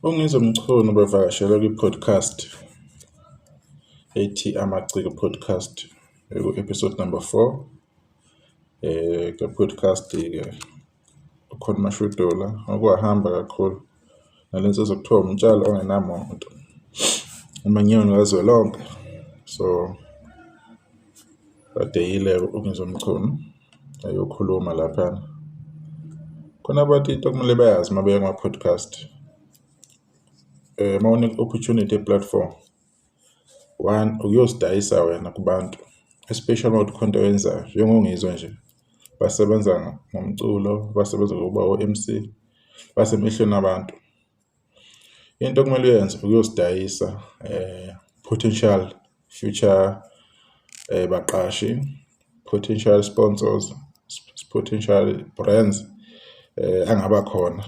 Ungizomchunu bevakashela kwi-podcast ethi Amaciko Podcast episode number 4. Ke-podcast-ke ukhona uMashudola okwahamba kakhulu nalensi ezokuthiwa umtshalo ongenamuntu umanyoni kazwelonke. So badeyile ungizomchunu ayokhuluma laphana. Khona abantu into kumele bayazi uma beya kuma-podcast. Mawunika opportunity e-platform. One, ukuyosidayisa wena kubantu, especially uma ukhonto oyenzayo njengongizwa nje basebenza ngomculo, basebenza ngokuba o-MC, basemehlweni abantu. Into okumele uyenze ukuyosidayisa potential future baqashi, potential sponsors, potential brands angaba khona,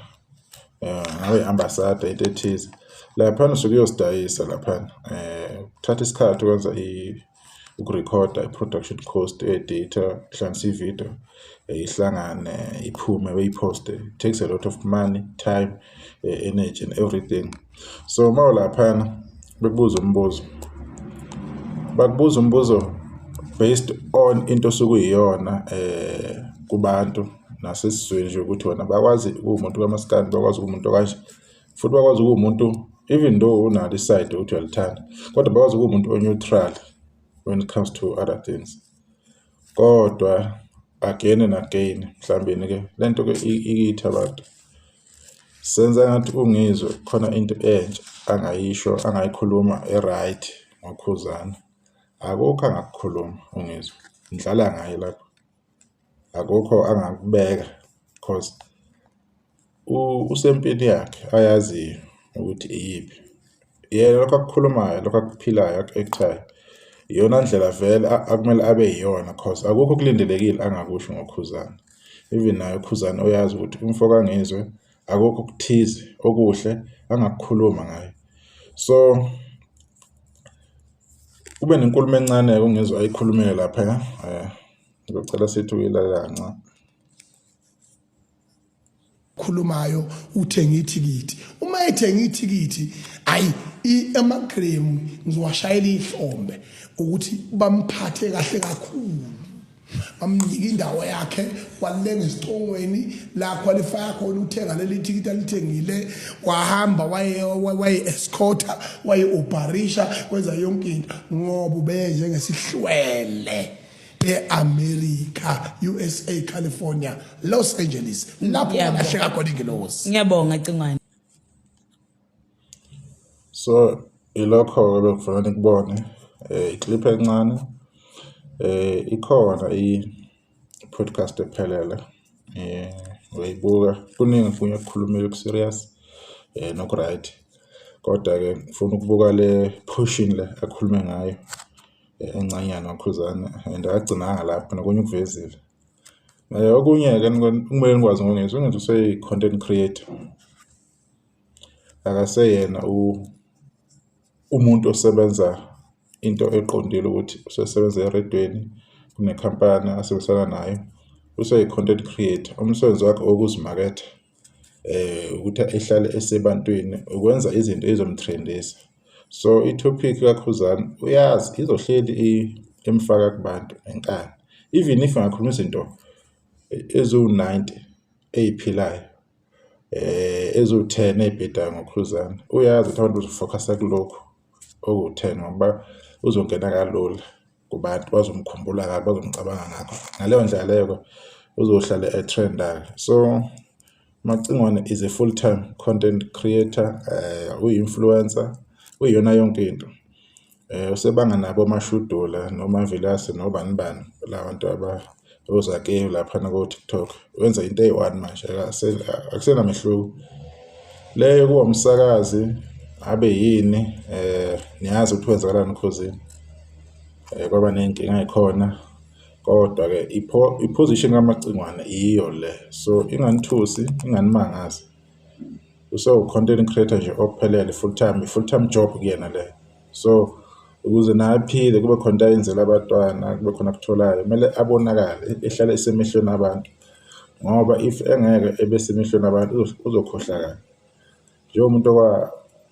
ngabe ambassador into ethize laphana usuke uyosidayisa laphana. Kuthatha isikhathi ukwenza ukurekhoda i-production cost, data, hlanganisa i-video, ihlangane, iphume beyiposte. It takes a lot of money, time, energy and everything. So laphana bekubuza umbuzo based on into sokuyiyona kubantu nasesizweni nje ukuthi wona bakwazi umuntu kamaskandi, bakwazi umuntu kanje, futhi bakwazi umuntu even though una decide ukuthi uyalithanda, kodwa bakwazi umuntu neutral when it comes to other things. Kodwa again and again mhlawumbe ke lento ke ikithi abantu senza ngathi ungizwe khona into entsha angayisho angayikhuluma right ngokhuzana. Akukho angakukhuluma ungizwe, ngidlala ngaye lapho. Akukho angakubeka because usempini yakhe ayazi ukuthi iyiphi. Yena lokho akukhulumayo, lokho akuphilayo, aku-actayo, iyona ndlela vele akumele abe yiyona because akukho kulindelekile angakusho ngokhuzana. Even nayo ukhuzana uyazi ukuthi umfoka ngizwe akukho kuthize okuhle angakukhuluma ngayo. So ube nenkulumo encane ungizwe ayikhulumele lapha. Ngicela sithi uyilalanca khulumayo uthenga ithikithi. Uma ethenga ithikithi emagremu ngizowashayela ihlombe ukuthi bamphathe kahle kakhulu, bamnika indawo yakhe, walenga esicongweni la qualify khona uthenga leli thikithi alithengile, wahamba waye escorta, waye operation, kwenza yonke into ngoba ubeze ngesihlwele e-America, USA, California, Los Angeles, lapho angahleka khona ingilosi. Ngiyabonga Cingwane. So ilokho bekufanele kubone iclip encane ikhona i-podcast ephelele uyayibuka. Kuningi ngifuna ukukhulumela ku-serious noku-right, kodwa ke ngifuna ukubuka le portion le akhulume ngayo encanyana ngokhuzana and akagcinanga lapho nokunye ukuvezile. Okunye ke kumele nikwazi ngongizwe ungenza useyi-content creator, akaseyena umuntu osebenza into eqondile ukuthi usesebenza eredweni kunekhampani asebenzisana nayo. Useyi-content creator, umsebenzi wakhe okuzimaketha ukuthi ehlale esebantwini, ukwenza izinto ezomtrendisa. So i-topic kakhuzana uyazi izohleli emfaka kubantu enkani, even if angakhuluma izinto eziwu-90 ey'philayo, eziwu-10 ey'bhedayo ngokhuzana, uyazi ukuthi abantu bazofocusa kulokhu oku-10 ngoba uzongena kalula kubantu, bazomkhumbula ngakho, bazomcabanga ngakho. Ngaleyo ndlela leyo uzohlala etrendayo. So Macingwane is a full-time content creator, uyi-influencer, uyiyona yonke into. Usebanga nabo Mashudola noma Vilasi nobani bani labantu ozake laphana ko-TikTok. Wenza into eyi-one manje, akusena mehluko. Leyo kuba umsakazi abe yini niyazi ukuthi wenzakalani ekhuzini. Kwaba nenkinga ekhona, kodwa ke i-position kaMacingwane iyo le. So inganithusi, inganimangazi. Content creator nje ophelele full-time job kuyena le. So ukuze naye aphile, kube khona into ayenzela abantwana, kube khona akutholayo, kumele abonakale, ehlale esemehlweni abantu, ngoba if engeke ebesemehlweni abantu uzokhohlakala. njengomuntu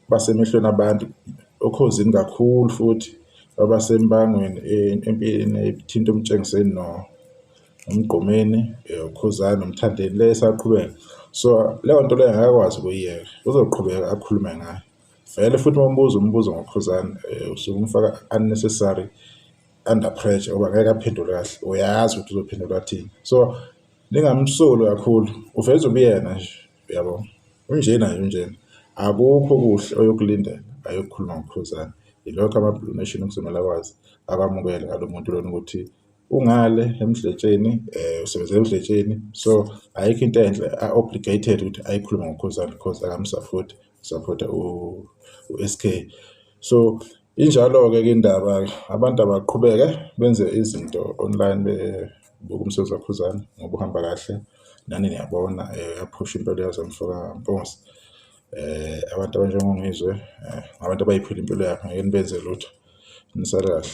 basemehlweni abantu okhozini kakhulu futhi babasembangweni empilweni ethinta umtshengiseni nomgqomeni ukhuzani nomthandeni le esaqhubeka. So leyo nto leyo angakwazi ukuyiyeka, uzoqhubeka akhulume ngayo vele. Futhi uma umbuzo ngokhuzani usuke umfaka unnecessary under pressure ngoba ngeke aphendule kahle, uyazi ukuthi uzophendula athini. So ningamsoli kakhulu, uveza ubuyena nje, uyabo, unjena akukho kuhle oyokulindela ayokukhuluma ngokhuzani. Yilokho ama-Blue Nation okuzomela akwazi akwamukele ngalo muntu lona ukuthi ungale emdletsheni, usebenzela emdletsheni, so ayikho into enhle obligated ukuthi ayikhulume ngokhuzani because akamsupport u-SK. So injalo-ke ke indaba, abantu abaqhubeke benze izinto online bebuka umsebenzi kakhuzani ngoba uhamba kahle, nani niyabona yaphusha impilo yazamfoka Mposi. Abantu abanjengongizwe abantu abayiphila impilo yakhe ngeke nibenze lutho, nisale kahle.